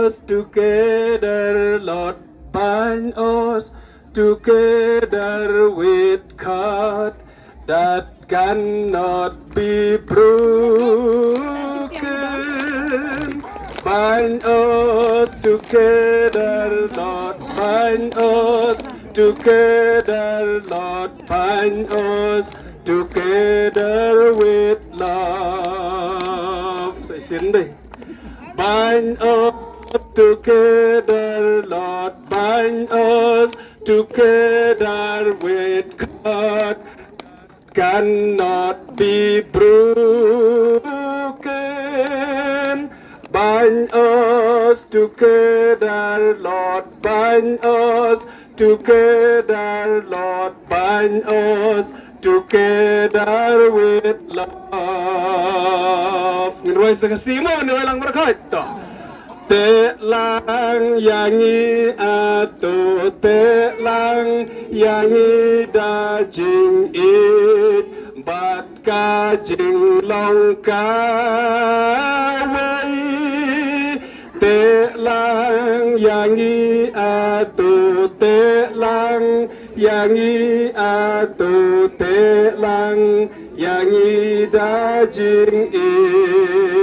us together, Lord, bind us together with God that cannot be broken. Bind us together, Lord, bind us together, Lord, bind us together with love. Say, xin đi. Bind us together, Lord, bind us together with God cannot be broken. Bind us together, Lord, bind us together, Lord, bind us together with love. Nginuway sa kasimo, nginuway lang barakay. Te lang yangi ato, te lang yangi da jing it, bat ka jing long ka wai. Te lang yangi ato, te lang yangi ato, te lang yangi da jing it.